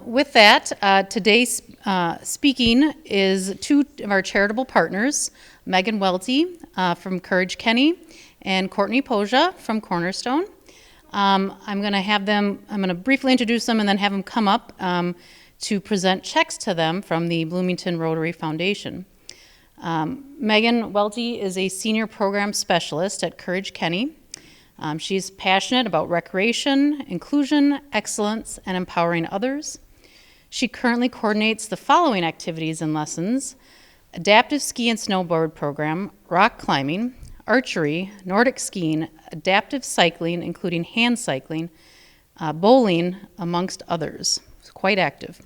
With that, today's speaking is two of our charitable partners, Megan Welty from Courage Kenny and Courtney Poja from Cornerstone. I'm going to briefly introduce them and then have them come up to present checks to them from the Bloomington Rotary Foundation. Megan Welty is a senior program specialist at Courage Kenny. She's passionate about recreation, inclusion, excellence, and empowering others. She currently coordinates the following activities and lessons: adaptive ski and snowboard program, rock climbing, archery, Nordic skiing, adaptive cycling, including hand cycling, bowling, amongst others. It's quite active.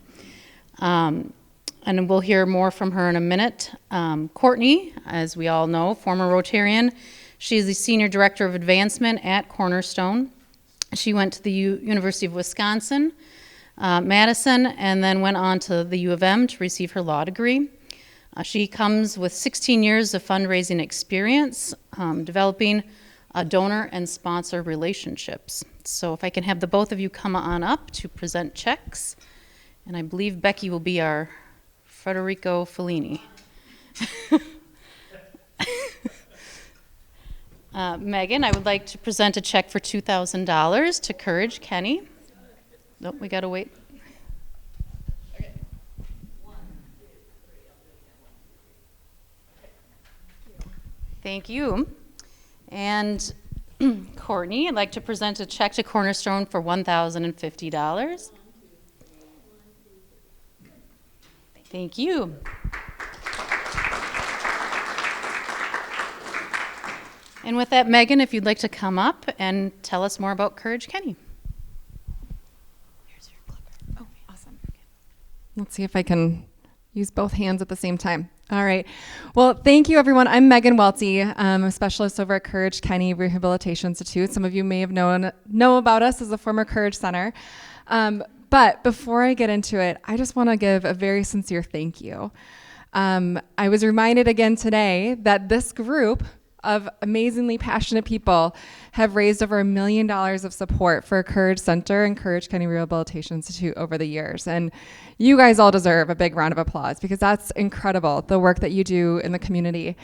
And we'll hear more from her in a minute. Courtney, as we all know, former Rotarian. She is the Senior Director of Advancement at Cornerstone. She went to the University of Wisconsin, Madison, and then went on to the U of M to receive her law degree. She comes with 16 years of fundraising experience, developing donor and sponsor relationships. So if I can have the both of you come on up to present checks. And I believe Becky will be our Federico Fellini. Megan, I would like to present a check for $2,000 to Courage Kenny. Nope, we got to wait. Okay. 1, 2, 3. Thank you. And Courtney, I'd like to present a check to Cornerstone for $1,050. Thank you. And with that, Megan, if you'd like to come up and tell us more about Courage Kenny. Here's your clicker. Oh, awesome. Let's see if I can use both hands at the same time. All right. Well, thank you, everyone. I'm Megan Welty. I'm a specialist over at Courage Kenny Rehabilitation Institute. Some of you may have know about us as a former Courage Center. But before I get into it, I just want to give a very sincere thank you. I was reminded again today that this group of amazingly passionate people have raised over $1 million of support for Courage Center and Courage Kenny Rehabilitation Institute over the years. And you guys all deserve a big round of applause because that's incredible, the work that you do in the community.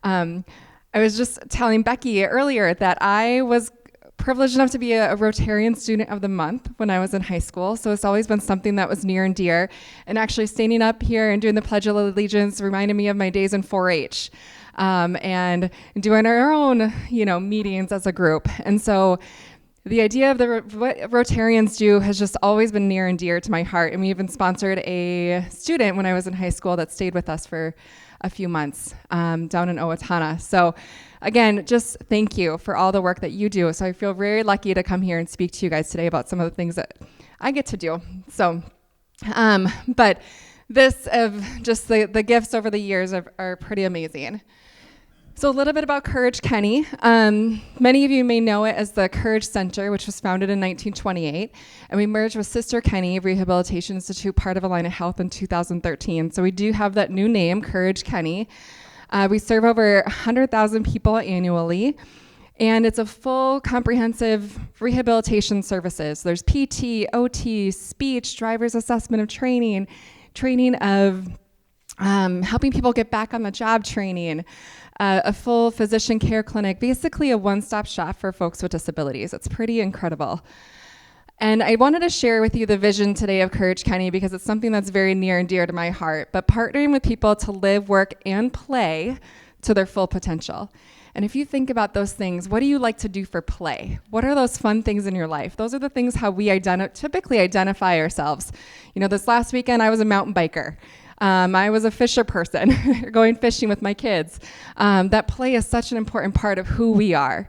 I was just telling Becky earlier that I was privileged enough to be a Rotarian Student of the Month when I was in high school. So it's always been something that was near and dear. And actually standing up here and doing the Pledge of Allegiance reminded me of my days in 4-H. And doing our own, meetings as a group. And so the idea of what Rotarians do has just always been near and dear to my heart. And we even sponsored a student when I was in high school that stayed with us for a few months down in Owatonna. So again, just thank you for all the work that you do. So I feel very lucky to come here and speak to you guys today about some of the things that I get to do. So, but this of just the gifts over the years are pretty amazing. So a little bit about Courage Kenny. Many of you may know it as the Courage Center, which was founded in 1928, and we merged with Sister Kenny Rehabilitation Institute, part of Alliant Health, in 2013. So we do have that new name, Courage Kenny. We serve over 100,000 people annually, and it's a full, comprehensive rehabilitation services. There's PT, OT, speech, driver's assessment of training of helping people get back on the job training, a full physician care clinic, basically a one-stop shop for folks with disabilities. It's pretty incredible. And I wanted to share with you the vision today of Courage Kenny because it's something that's very near and dear to my heart, but partnering with people to live, work, and play to their full potential. And if you think about those things, what do you like to do for play? What are those fun things in your life? Those are the things how we typically identify ourselves. This last weekend, I was a mountain biker. I was a fisher person, going fishing with my kids. That play is such an important part of who we are.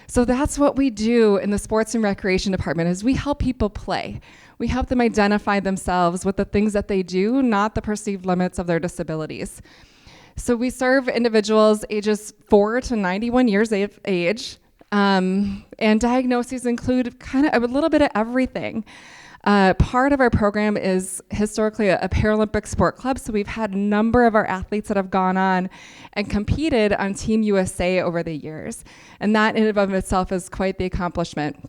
So that's what we do in the sports and recreation department is we help people play. We help them identify themselves with the things that they do, not the perceived limits of their disabilities. So we serve individuals ages 4 to 91 years of age, and diagnoses include kind of a little bit of everything. Part of our program is historically a Paralympic sport club, so we've had a number of our athletes that have gone on and competed on Team USA over the years, and that in and of itself is quite the accomplishment.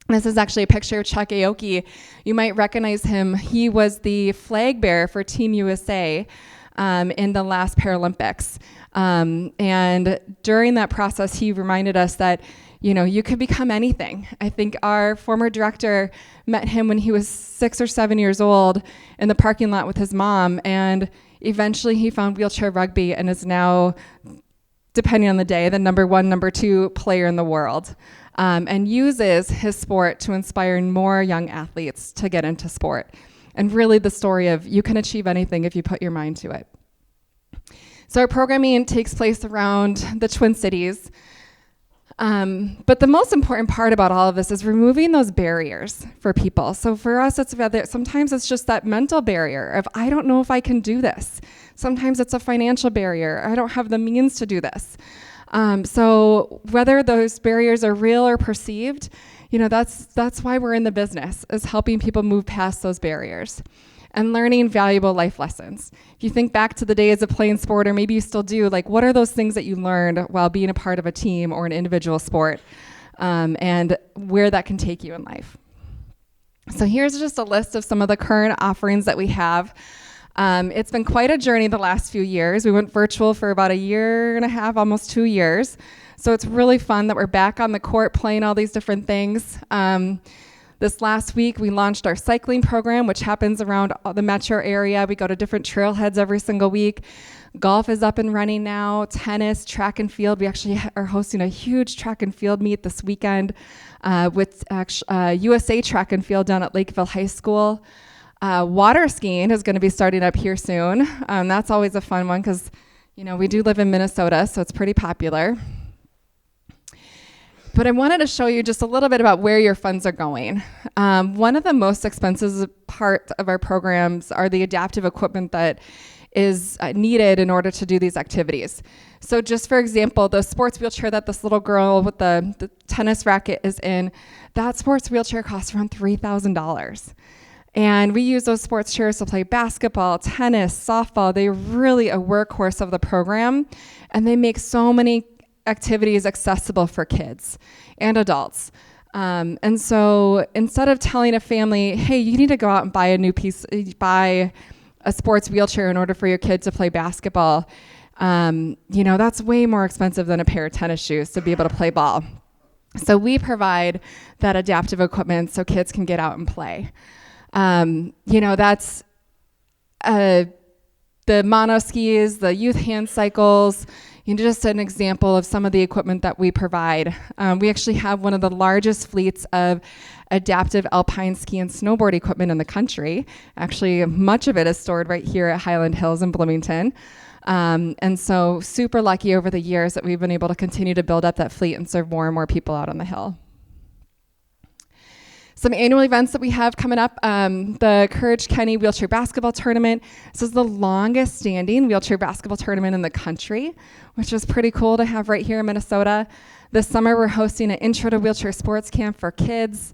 This is actually a picture of Chuck Aoki. You might recognize him. He was the flag bearer for Team USA in the last Paralympics. And during that process, he reminded us that, you could become anything. I think our former director met him when he was 6 or 7 years old in the parking lot with his mom, and eventually he found wheelchair rugby and is now, depending on the day, the number 1, number 2 player in the world. And uses his sport to inspire more young athletes to get into sport. And really the story of you can achieve anything if you put your mind to it. So our programming takes place around the Twin Cities. But the most important part about all of this is removing those barriers for people. So for us, sometimes it's just that mental barrier of, I don't know if I can do this. Sometimes it's a financial barrier. I don't have the means to do this. So whether those barriers are real or perceived, that's why we're in the business, is helping people move past those barriers and learning valuable life lessons. If you think back to the days of playing sport, or maybe you still do, what are those things that you learned while being a part of a team or an individual sport, and where that can take you in life. So here's just a list of some of the current offerings that we have. It's been quite a journey the last few years. We went virtual for about 1.5 years, almost 2 years. So it's really fun that we're back on the court playing all these different things. This last week, we launched our cycling program, which happens around the metro area. We go to different trailheads every single week. Golf is up and running now. Tennis, track and field. We actually are hosting a huge track and field meet this weekend with USA Track and Field down at Lakeville High School. Water skiing is going to be starting up here soon. That's always a fun one because, we do live in Minnesota, so it's pretty popular. But I wanted to show you just a little bit about where your funds are going. One of the most expensive part of our programs are the adaptive equipment that is needed in order to do these activities. So just for example, the sports wheelchair that this little girl with the tennis racket is in, that sports wheelchair costs around $3,000. And we use those sports chairs to play basketball, tennis, softball. They're really a workhorse of the program, and they make so many activities accessible for kids and adults. And so instead of telling a family, hey, you need to go out and buy a sports wheelchair in order for your kid to play basketball, that's way more expensive than a pair of tennis shoes to be able to play ball. So we provide that adaptive equipment so kids can get out and play. That's the mono skis, the youth hand cycles, just an example of some of the equipment that we provide. We actually have one of the largest fleets of adaptive alpine ski and snowboard equipment in the country. Actually, much of it is stored right here at Highland Hills in Bloomington. And so super lucky over the years that we've been able to continue to build up that fleet and serve more and more people out on the Hill. Some annual events that we have coming up, the Courage Kenny Wheelchair Basketball Tournament. This is the longest standing wheelchair basketball tournament in the country, which is pretty cool to have right here in Minnesota. This summer we're hosting an Intro to Wheelchair Sports Camp for kids,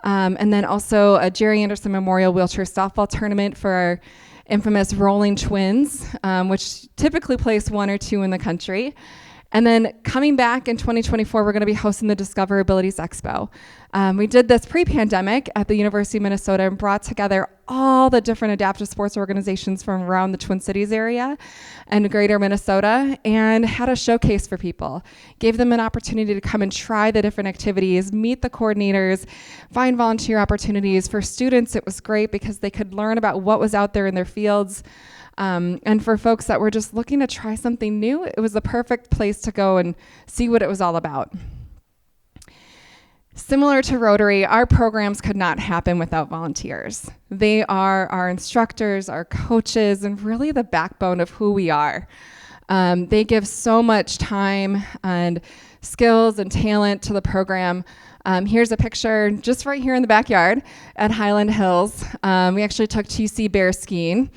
and then also a Jerry Anderson Memorial Wheelchair Softball Tournament for our infamous Rolling Twins, which typically place 1 or 2 in the country. And then coming back in 2024, we're going to be hosting the Discoverabilities Expo. We did this pre-pandemic at the University of Minnesota and brought together all the different adaptive sports organizations from around the Twin Cities area and greater Minnesota and had a showcase for people. Gave them an opportunity to come and try the different activities, meet the coordinators, find volunteer opportunities. For students, it was great because they could learn about what was out there in their fields. And for folks that were just looking to try something new, it was the perfect place to go and see what it was all about. Similar to Rotary, our programs could not happen without volunteers. They are our instructors, our coaches, and really the backbone of who we are. They give so much time and skills and talent to the program. Here's a picture just right here in the backyard at Highland Hills. We actually took TC bear skiing,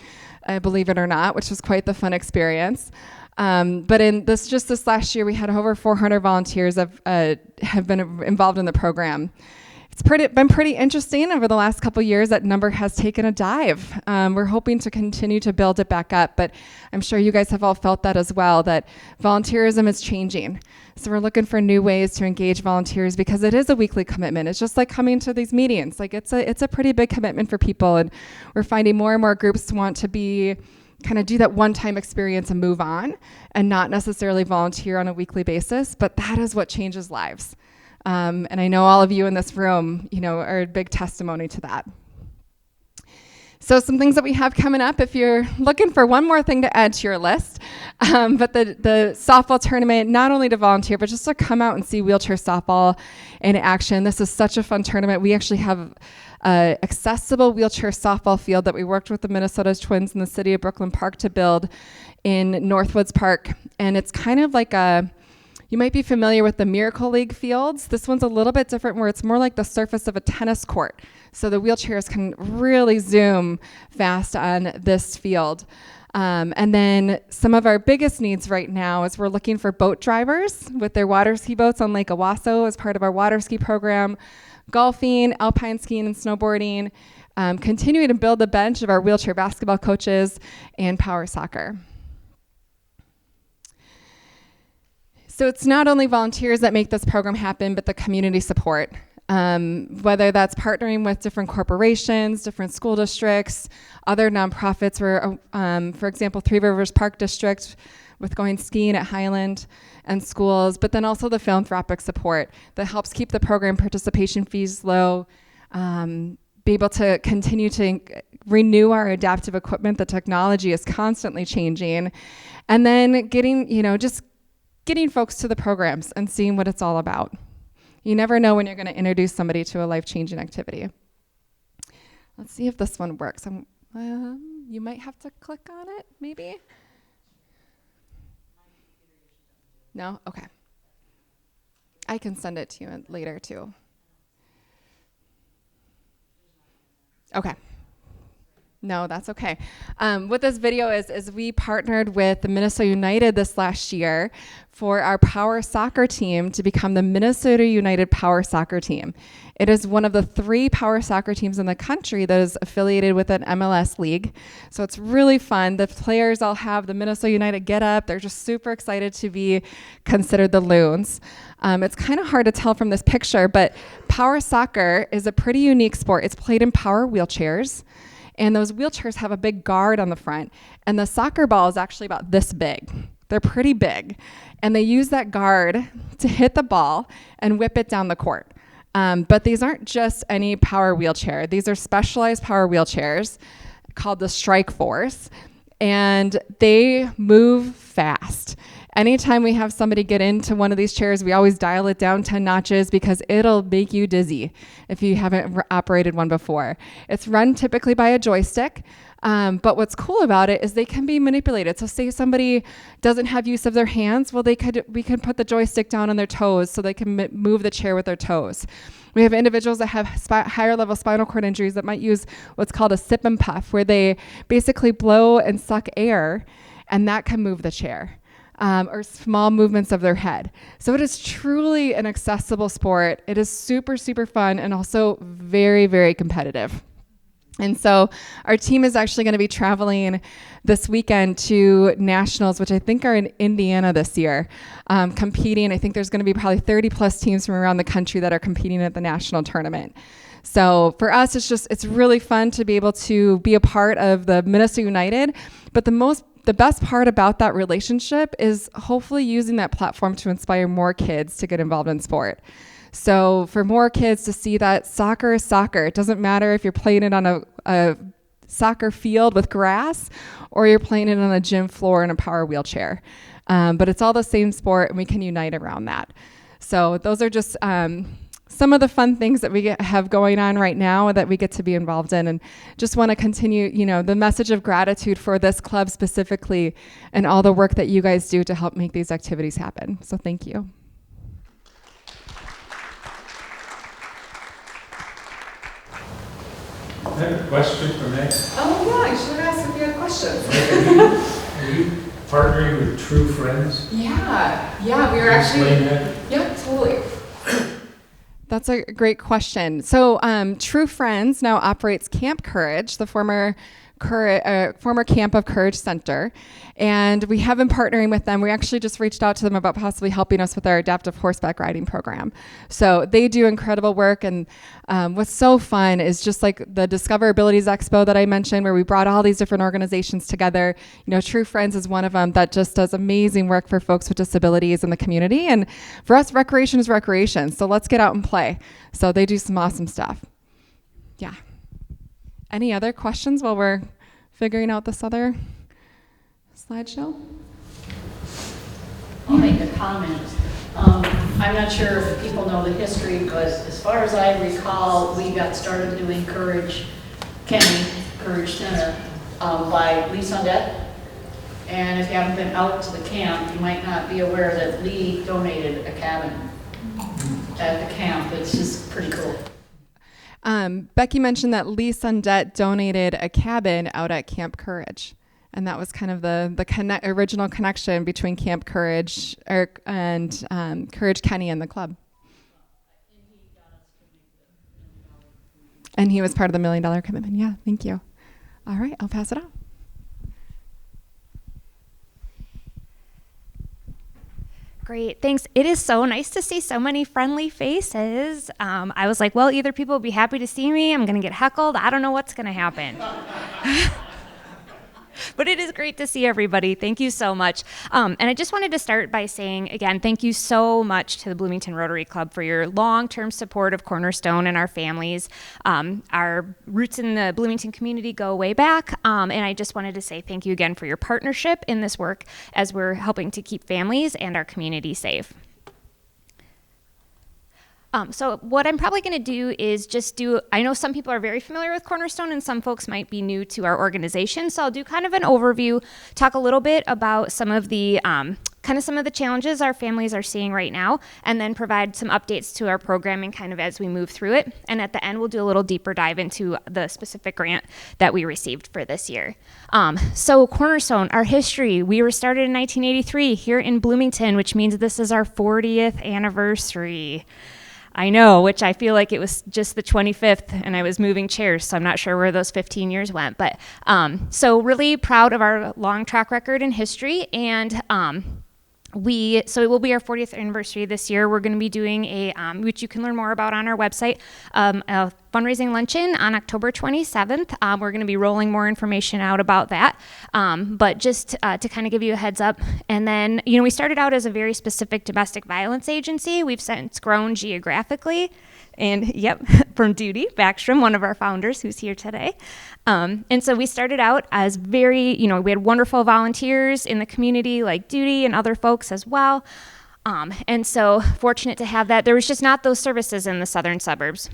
believe it or not, which was quite the fun experience. But in this last year, we had over 400 volunteers that have been involved in the program. been pretty interesting over the last couple years. That number has taken a dive. We're hoping to continue to build it back up, but I'm sure you guys have all felt that as well, that volunteerism is changing. So we're looking for new ways to engage volunteers because it is a weekly commitment. It's just like coming to these meetings. Like it's a pretty big commitment for people, and we're finding more and more groups want to be kind of do that one-time experience and move on and not necessarily volunteer on a weekly basis, but that is what changes lives. And I know all of you in this room, are a big testimony to that. So some things that we have coming up, if you're looking for one more thing to add to your list, but the softball tournament, not only to volunteer, but just to come out and see wheelchair softball in action. This is such a fun tournament. We actually have an accessible wheelchair softball field that we worked with the Minnesota Twins in the city of Brooklyn Park to build in Northwoods Park. And it's kind of like you might be familiar with the Miracle League fields. This one's a little bit different where it's more like the surface of a tennis court. So the wheelchairs can really zoom fast on this field. And then some of our biggest needs right now is we're looking for boat drivers with their water ski boats on Lake Owasso as part of our water ski program, golfing, alpine skiing, and snowboarding, continuing to build the bench of our wheelchair basketball coaches, and power soccer. So it's not only volunteers that make this program happen, but the community support, whether that's partnering with different corporations, different school districts, other nonprofits, for example, Three Rivers Park District with going skiing at Highland and schools, but then also the philanthropic support that helps keep the program participation fees low, be able to continue to renew our adaptive equipment. The technology is constantly changing. And then getting folks to the programs and seeing what it's all about. You never know when you're going to introduce somebody to a life-changing activity. Let's see if this one works. You might have to click on it, maybe? No? Okay. I can send it to you later, too. Okay. No, that's okay. What this video is we partnered with the Minnesota United this last year for our power soccer team to become the Minnesota United Power Soccer Team. It is one of the 3 power soccer teams in the country that is affiliated with an MLS league. So it's really fun. The players all have the Minnesota United get up. They're just super excited to be considered the Loons. It's kind of hard to tell from this picture, but power soccer is a pretty unique sport. It's played in power wheelchairs. And those wheelchairs have a big guard on the front. And the soccer ball is actually about this big. They're pretty big. And they use that guard to hit the ball and whip it down the court. But these aren't just any power wheelchair. These are specialized power wheelchairs called the Strike Force. And they move fast. Anytime we have somebody get into one of these chairs, we always dial it down 10 notches because it'll make you dizzy if you haven't operated one before. It's run typically by a joystick, but what's cool about it is they can be manipulated. So say somebody doesn't have use of their hands, well, we can put the joystick down on their toes so they can move the chair with their toes. We have individuals that have higher level spinal cord injuries that might use what's called a sip and puff, where they basically blow and suck air, and that can move the chair. Or small movements of their head. So it is truly an accessible sport. It is super, super fun and also very, very competitive. And so our team is actually going to be traveling this weekend to nationals, which I think are in Indiana this year, competing. I think there's going to be probably 30 plus teams from around the country that are competing at the national tournament. So for us, it's really fun to be able to be a part of the Minnesota United, but the best part about that relationship is hopefully using that platform to inspire more kids to get involved in sport. So for more kids to see that soccer is soccer. It doesn't matter if you're playing it on a soccer field with grass or you're playing it on a gym floor in a power wheelchair. But it's all the same sport, and we can unite around that. So those are just some of the fun things that we have going on right now that we get to be involved in, and just want to continue, the message of gratitude for this club specifically and all the work that you guys do to help make these activities happen. So thank you. I have a question for Meg. Oh yeah, I should have asked if you had questions. Are you partnering with True Friends? Yeah, we were Can you explain that? Yeah, totally. That's a great question. So True Friends now operates Camp Courage, the former Camp of Courage Center, and we have been partnering with them. We actually just reached out to them about possibly helping us with our adaptive horseback riding program. So they do incredible work, and what's so fun is just like the Discover Abilities Expo that I mentioned, where we brought all these different organizations together. You know, True Friends is one of them that just does amazing work for folks with disabilities in the community, and for us, recreation is recreation, so let's get out and play. So they do some awesome stuff. Yeah. Any other questions while we're figuring out this other slideshow? I'll make a comment. I'm not sure if people know the history, but as far as I recall, we got started doing Courage Center by Lee Sundette. And if you haven't been out to the camp, you might not be aware that Lee donated a cabin at the camp. It's just pretty cool. Becky mentioned that Lee Sundette donated a cabin out at Camp Courage. And that was kind of the original connection between Camp Courage and Courage Kenny and the club. And he was part of the $1 million commitment. Yeah, thank you. All right, I'll pass it on. Great, thanks. It is so nice to see so many friendly faces. I was like, well, either people will be happy to see me, I'm gonna get heckled, I don't know what's gonna happen. But it is great to see everybody. Thank you so much. And I just wanted to start by saying, again, thank you so much to the Bloomington Rotary Club for your long-term support of Cornerstone and our families. Our roots in the Bloomington community go way back. And I just wanted to say thank you again for your partnership in this work as we're helping to keep families and our community safe. So what I'm probably going to do is I know some people are very familiar with Cornerstone and some folks might be new to our organization. So I'll do kind of an overview, talk a little bit about some of the some of the challenges our families are seeing right now, and then provide some updates to our programming kind of as we move through it. And at the end, we'll do a little deeper dive into the specific grant that we received for this year. So Cornerstone, our history, we were started in 1983 here in Bloomington, which means this is our 40th anniversary. I know, which I feel like it was just the 25th and I was moving chairs, so I'm not sure where those 15 years went. But so really proud of our long track record in history, and so it will be our 40th anniversary this year. We're going to be doing a, which you can learn more about on our website, a fundraising luncheon on October 27th. We're going to be rolling more information out about that. But just to kind of give you a heads up. And then, we started out as a very specific domestic violence agency. We've since grown geographically. And from Duty Backstrom, one of our founders who's here today. And so we started out as we had wonderful volunteers in the community like Duty and other folks as well. And so fortunate to have that. There was just not those services in the southern suburbs.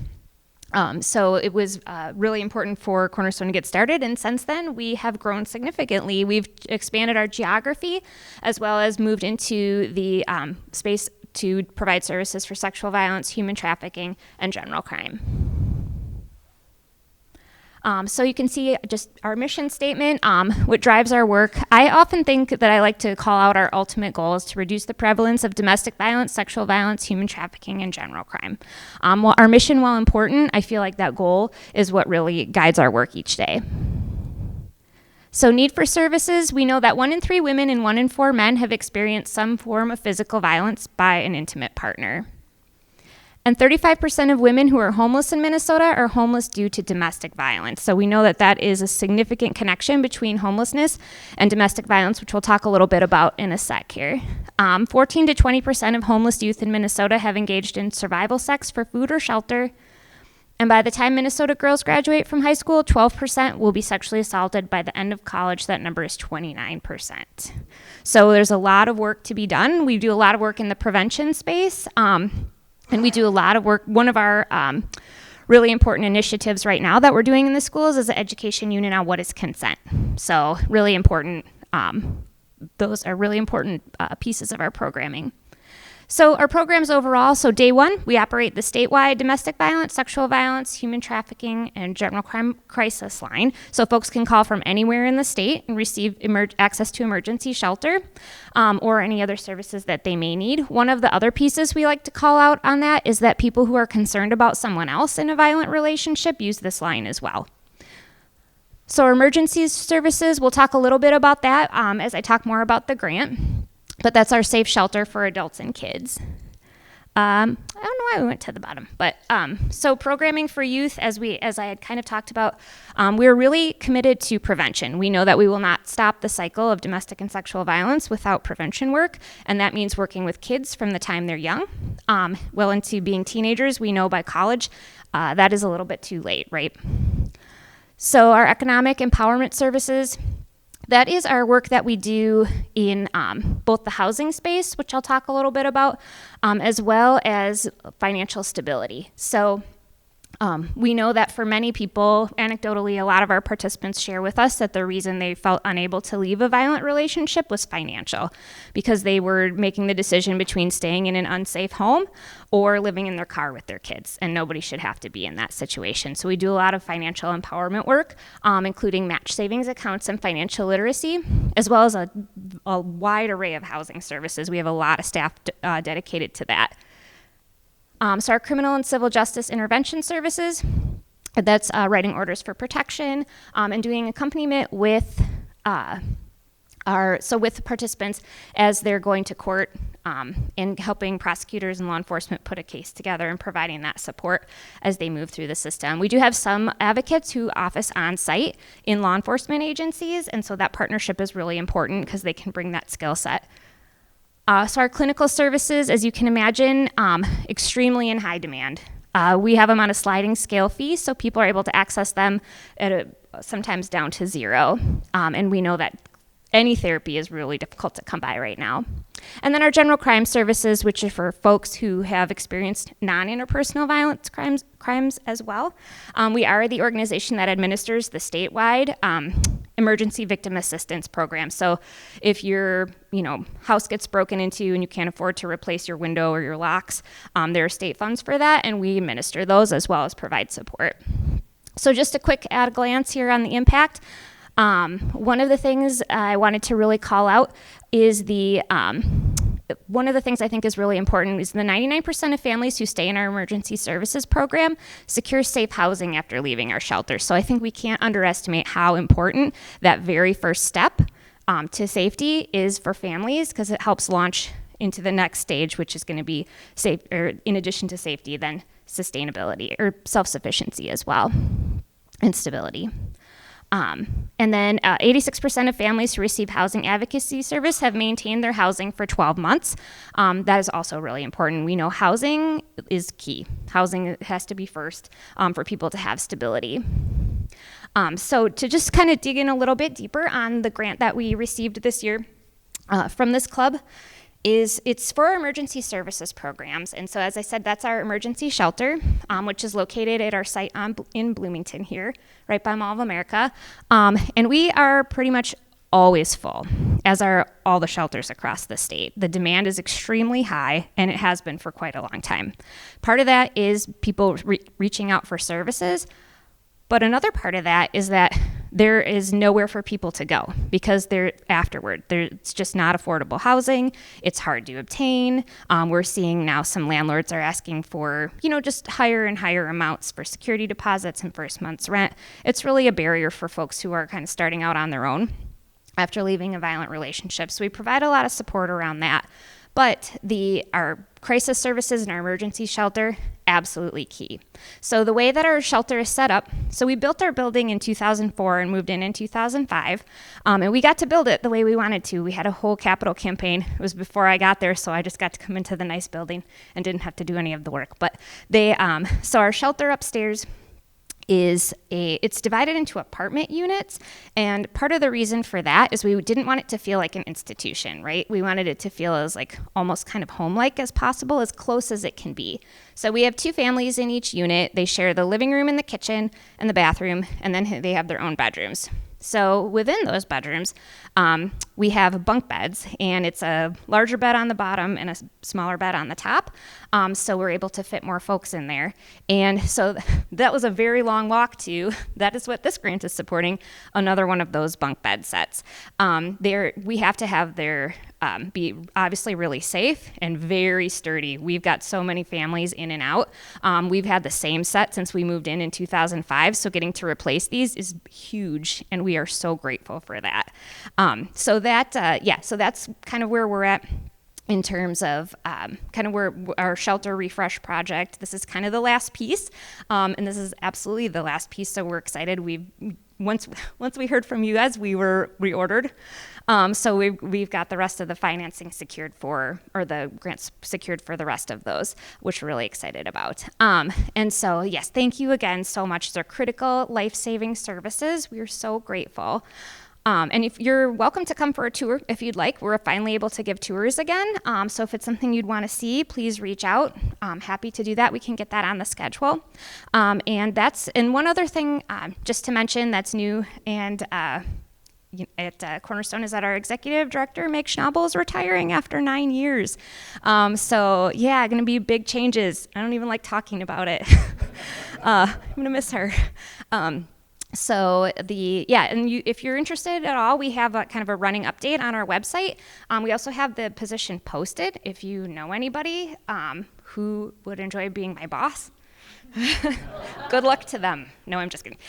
So it was really important for Cornerstone to get started. And since then, we have grown significantly. We've expanded our geography as well as moved into the space to provide services for sexual violence, human trafficking, and general crime. So you can see just our mission statement, what drives our work. I often think that I like to call out our ultimate goal is to reduce the prevalence of domestic violence, sexual violence, human trafficking, and general crime. While our mission, while important, I feel like that goal is what really guides our work each day. So need for services, we know that 1 in 3 women and 1 in 4 men have experienced some form of physical violence by an intimate partner. And 35% of women who are homeless in Minnesota are homeless due to domestic violence. So we know that that is a significant connection between homelessness and domestic violence, which we'll talk a little bit about in a sec here. 14 to 20% of homeless youth in Minnesota have engaged in survival sex for food or shelter. And by the time Minnesota girls graduate from high school, 12% will be sexually assaulted. By the end of college, that number is 29%. So there's a lot of work to be done. We do a lot of work in the prevention space, and we do a lot of work. One of our really important initiatives right now that we're doing in the schools is the education unit on what is consent. So really important. Those are really important pieces of our programming. So our programs overall, so day one, we operate the statewide domestic violence, sexual violence, human trafficking, and general crime crisis line. So folks can call from anywhere in the state and receive access to emergency shelter or any other services that they may need. One of the other pieces we like to call out on that is that people who are concerned about someone else in a violent relationship use this line as well. So our emergency services, we'll talk a little bit about that as I talk more about the grant. But that's our safe shelter for adults and kids. I don't know why we went to the bottom, but so programming for youth, as I had kind of talked about, we're really committed to prevention. We know that we will not stop the cycle of domestic and sexual violence without prevention work, and that means working with kids from the time they're young, well into being teenagers. We know by college that is a little bit too late, right? So our economic empowerment services, that is our work that we do in both the housing space, which I'll talk a little bit about, as well as financial stability. So we know that for many people, anecdotally, a lot of our participants share with us that the reason they felt unable to leave a violent relationship was financial, because they were making the decision between staying in an unsafe home or living in their car with their kids, and nobody should have to be in that situation. So we do a lot of financial empowerment work, including match savings accounts and financial literacy, as well as a wide array of housing services. We have a lot of staff dedicated to that. So our criminal and civil justice intervention services, that's writing orders for protection and doing accompaniment with with participants as they're going to court and helping prosecutors and law enforcement put a case together and providing that support as they move through the system. We do have some advocates who office on site in law enforcement agencies, and so that partnership is really important because they can bring that skill set. So our clinical services, as you can imagine, extremely in high demand. We have them on a sliding scale fee, so people are able to access them at sometimes down to zero. And we know that any therapy is really difficult to come by right now. And then our general crime services, which are for folks who have experienced non-interpersonal violence crimes as well. We are the organization that administers the statewide emergency victim assistance program. So if your house gets broken into and you can't afford to replace your window or your locks, there are state funds for that, and we administer those as well as provide support. So just a quick at a glance here on the impact. One of the things I wanted to really call out is one of the things I think is really important is the 99% of families who stay in our emergency services program secure safe housing after leaving our shelter. So I think we can't underestimate how important that very first step to safety is for families, because it helps launch into the next stage, which is going to be safe, or in addition to safety, then sustainability or self-sufficiency as well, and stability. And then 86% of families who receive housing advocacy service have maintained their housing for 12 months. That is also really important. We know housing is key. Housing has to be first for people to have stability. So to just kind of dig in a little bit deeper on the grant that we received this year from this club, it's for our emergency services programs. And so, as I said, that's our emergency shelter, which is located at our site in Bloomington here, right by Mall of America. And we are pretty much always full, as are all the shelters across the state. The demand is extremely high, and it has been for quite a long time. Part of that is people reaching out for services, but another part of that is that there is nowhere for people to go because it's just not affordable housing. It's hard to obtain. We're seeing now some landlords are asking for, just higher and higher amounts for security deposits and first month's rent. It's really a barrier for folks who are kind of starting out on their own after leaving a violent relationship. So we provide a lot of support around that. But our crisis services and our emergency shelter, absolutely key. So the way that our shelter is set up, so we built our building in 2004 and moved in 2005, and we got to build it the way we wanted to. We had a whole capital campaign. It was before I got there, so I just got to come into the nice building and didn't have to do any of the work. But so our shelter upstairs it's divided into apartment units, and part of the reason for that is we didn't want it to feel like an institution, right? We wanted it to feel as like almost kind of home-like as possible, as close as it can be. So we have 2 families in each unit. They share the living room and the kitchen and the bathroom, and then they have their own bedrooms. So within those bedrooms, we have bunk beds, and it's a larger bed on the bottom and a smaller bed on the top. So we're able to fit more folks in there. And so that was a very long walk to, that is what this grant is supporting, another one of those bunk bed sets. We have to have their be obviously really safe and very sturdy. We've got so many families in and out. We've had the same set since we moved in 2005, so getting to replace these is huge, and we are so grateful for that. So that's kind of where we're at in terms of kind of where our shelter refresh project. This is kind of the last piece, and this is absolutely the last piece, so we're excited. Once we heard from you guys, we were reordered. So we've got the rest of the financing secured for, or the grants secured for the rest of those, which we're really excited about. And so, yes, thank you again so much. They're critical life-saving services. We are so grateful. And if you're welcome to come for a tour if you'd like. We're finally able to give tours again. So if it's something you'd want to see, please reach out. I'm happy to do that. We can get that on the schedule. And one other thing, just to mention that's new and at Cornerstone is that our executive director, Meg Schnabel, is retiring after 9 years. So yeah, going to be big changes. I don't even like talking about it. I'm going to miss her. If you're interested at all, we have a kind of a running update on our website. We also have the position posted. If you know anybody who would enjoy being my boss, good luck to them. No, I'm just kidding.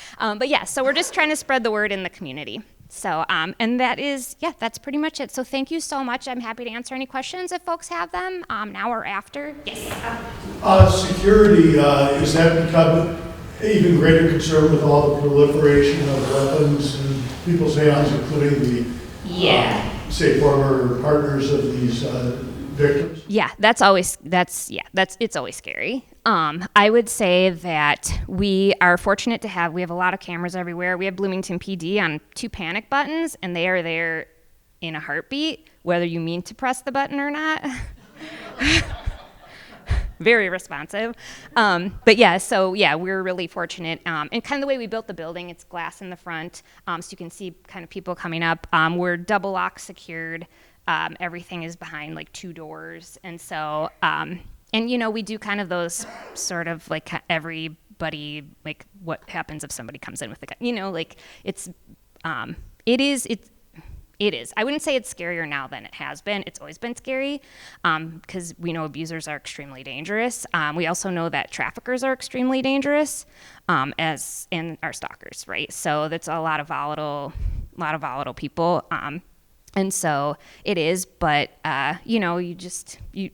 So we're just trying to spread the word in the community. So, and that's pretty much it. So thank you so much. I'm happy to answer any questions if folks have them, now or after. Yes. Security, is that become even greater concern with all the proliferation of weapons in people's hands, including the, say, former partners of these victims? Yeah, it's always scary. I would say that we are fortunate to we have a lot of cameras everywhere. We have Bloomington PD on 2 panic buttons, and they are there in a heartbeat, whether you mean to press the button or not. Very responsive. We're really fortunate. And kind of the way we built the building, it's glass in the front, so you can see kind of people coming up. We're double lock secured. Everything is behind like 2 doors. And so, we do kind of those sort of like everybody, like what happens if somebody comes in with a gun, it is. I wouldn't say it's scarier now than it has been. It's always been scary because we know abusers are extremely dangerous. We also know that traffickers are extremely dangerous, as in our stalkers, right? So that's a lot of volatile people. And so it is, but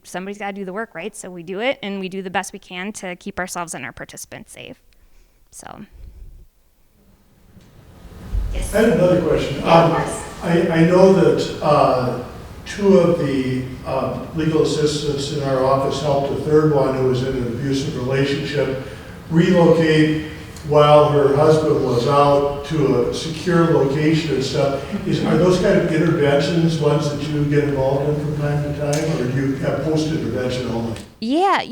somebody's got to do the work, right? So we do it, and we do the best we can to keep ourselves and our participants safe. So. Yes. I have another question. I know that 2 of the legal assistants in our office helped a 3rd one who was in an abusive relationship relocate while her husband was out to a secure location and stuff. Are those kind of interventions ones that you get involved in from time to time, or do you have post-intervention only? Yeah,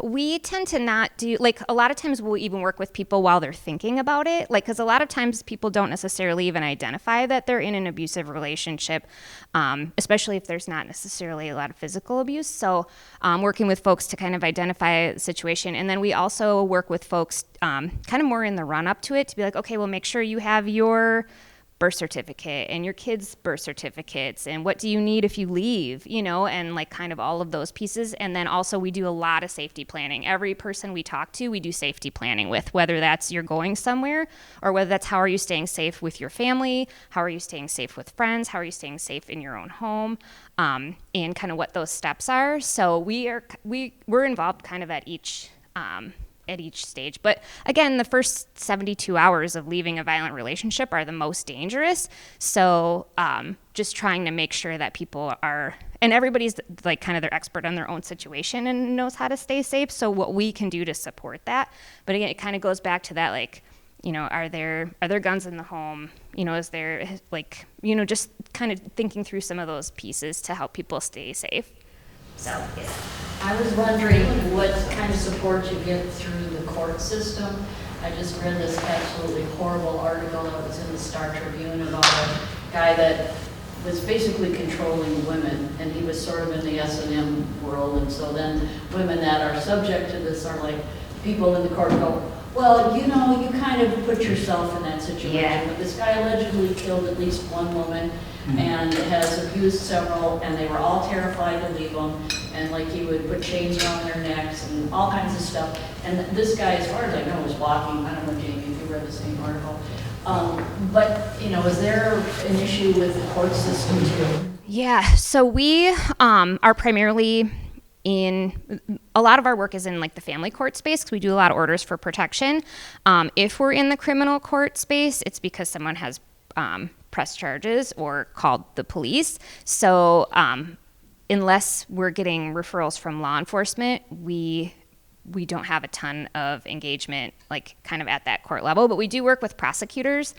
we tend to not do, a lot of times we'll even work with people while they're thinking about it, because a lot of times people don't necessarily even identify that they're in an abusive relationship, especially if there's not necessarily a lot of physical abuse. So working with folks to kind of identify the situation. And then we also work with folks kind of more in the run-up to it to be like, okay, well, make sure you have your birth certificate and your kids' birth certificates, and what do you need if you leave, and kind of all of those pieces. And then also we do a lot of safety planning. Every person we talk to, we do safety planning with, whether that's you're going somewhere or whether that's how are you staying safe with your family, how are you staying safe with friends, how are you staying safe in your own home, and kind of what those steps are. So we're involved kind of at each stage. But again, the first 72 hours of leaving a violent relationship are the most dangerous. So just trying to make sure that people are, and everybody's kind of their expert on their own situation and knows how to stay safe. So what we can do to support that. But again, it kind of goes back to that, are there guns in the home? Is there just kind of thinking through some of those pieces to help people stay safe. So, yes. I was wondering what kind of support you get through the court system. I just read this absolutely horrible article that was in the Star Tribune about a guy that was basically controlling women, and he was sort of in the S&M world, and so then women that are subject to this are like, people in the court go, well, you know, you kind of put yourself in that situation. Yeah. But this guy allegedly killed at least one woman and has abused several, and they were all terrified to leave him. And like he would put chains around their necks and all kinds of stuff. And this guy, as far as I know, was walking. I don't know, Jamie, if you read the same article. But, you know, is there an issue with the court system too? Yeah, so we are primarily a lot of our work is in like the family court space because we do a lot of orders for protection. If we're in the criminal court space, it's because someone has pressed charges or called the police. So unless we're getting referrals from law enforcement, we don't have a ton of engagement like kind of at that court level, but we do work with prosecutors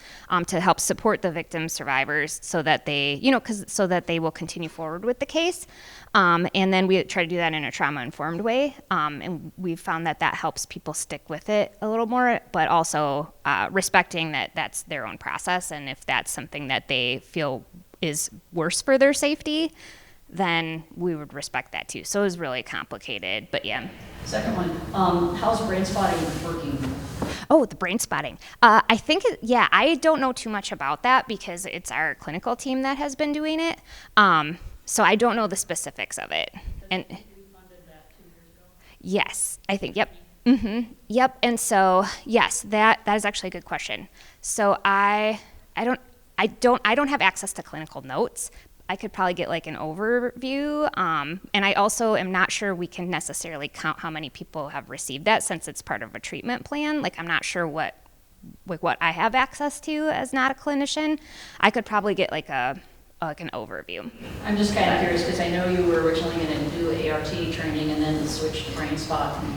to help support the victims, survivors, so that they, you know, so that they will continue forward with the case. And then we try to do that in a trauma-informed way. And we've found that that helps people stick with it a little more, but also respecting that that's their own process. And if that's something that they feel is worse for their safety, then we would respect that too. So it was really complicated, but yeah. Second one, how's brain spotting working? Oh, the brain spotting. I think, I don't know too much about that because it's our clinical team that has been doing it. So I don't know the specifics of it. And We funded that 2 years ago. yes, I think, yep. Yep, and so, yes, that is actually a good question. So I don't have access to clinical notes. I could probably get like an overview, and I also am not sure we can necessarily count how many people have received that since it's part of a treatment plan. Like I'm not sure what I have access to as not a clinician. I could probably get like an overview. I'm just kind of curious because I know you were originally going to do ART training and then switch to brain spot and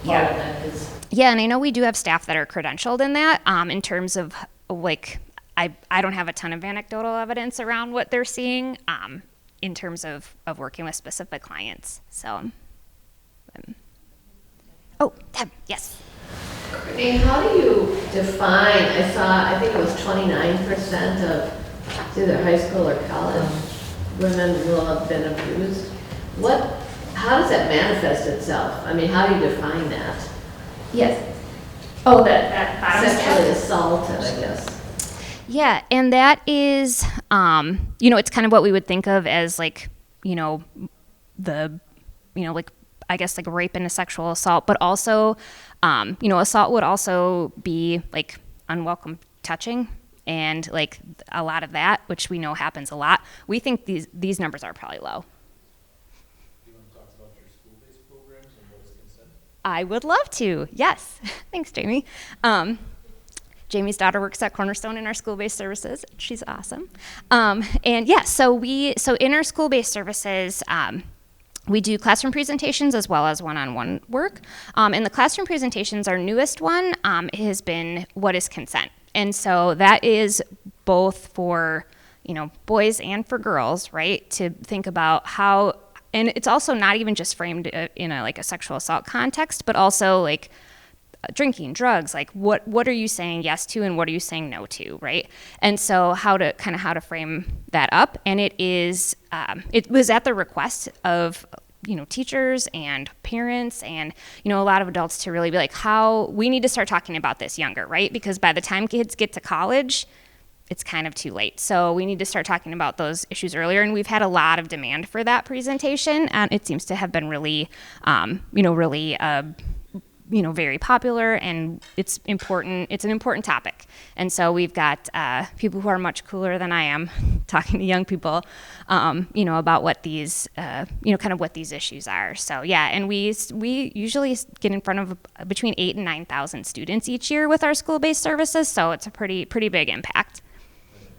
follow that. Yeah, and I know we do have staff that are credentialed in that. In terms of like, I don't have a ton of anecdotal evidence around what they're seeing in terms of working with specific clients. So, Deb, yes. Courtney, how do you define, I think it was 29% of either high school or college women will have been abused. How does that manifest itself? I mean, how do you define that? Yes. Oh, that bottom Sexually assaulted, I guess. Yeah, and that is, it's kind of what we would think of as like, like, I guess like rape and a sexual assault, but also, assault would also be like unwelcome touching and like a lot of that, which we know happens a lot. We think these numbers are probably low. Do you want to talk about your school-based programs and what is consent? I would love to, yes. Thanks, Jamie. Jamie's daughter works at Cornerstone in our school-based services. She's awesome. So in our school-based services, we do classroom presentations as well as one-on-one work. And the classroom presentations, our newest one has been What is Consent? And so that is both for, boys and for girls, right? To think about how, and it's also not even just framed in a sexual assault context, but also like drinking, drugs, like what are you saying yes to and what are you saying no to, right? And so how to frame that up. And it was at the request of teachers and parents and a lot of adults to really be like, how we need to start talking about this younger, right? Because by the time kids get to college, it's kind of too late. So we need to start talking about those issues earlier. And we've had a lot of demand for that presentation, and it seems to have been really very popular, and it's important. It's an important topic. And so we've got people who are much cooler than I am talking to young people, about what these, kind of what these issues are. So yeah, and we usually get in front of between 8,000 and 9,000 students each year with our school-based services. So it's a pretty big impact.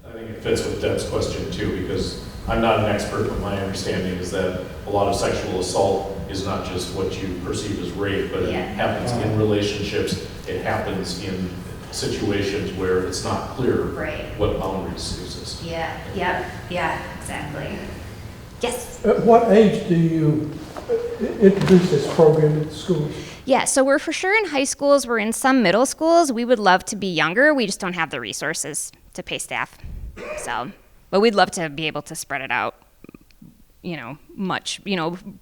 I think it fits with Deb's question too, because I'm not an expert, but my understanding is that a lot of sexual assault is not just what you perceive as rape, but it happens in relationships. It happens in situations where it's not clear what boundaries exist. Yeah, exactly. Yes. At what age do you introduce this program in schools? Yeah, so we're for sure in high schools. We're in some middle schools. We would love to be younger. We just don't have the resources to pay staff. So, but we'd love to be able to spread it out, much,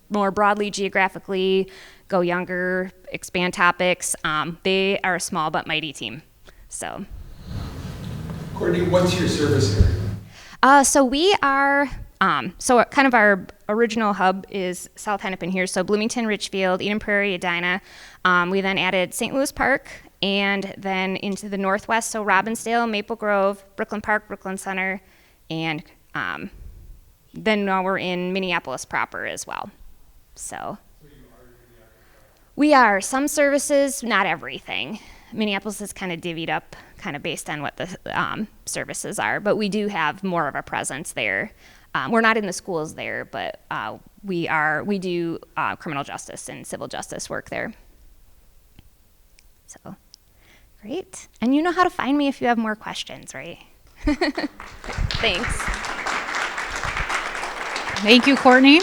more broadly geographically, go younger, expand topics. They are a small but mighty team. So. Courtney, what's your service area? So we are, so kind of our original hub is South Hennepin here. So Bloomington, Richfield, Eden Prairie, Edina. We then added St. Louis Park and then into the northwest. So Robbinsdale, Maple Grove, Brooklyn Park, Brooklyn Center, and then now we're in Minneapolis proper as well. So we are some services, not everything. Minneapolis is kind of divvied up kind of based on what the services are, but we do have more of a presence there. We're not in the schools there, but we do criminal justice and civil justice work there. So, great. And you know how to find me if you have more questions, right? Thanks. Thank you, Courtney.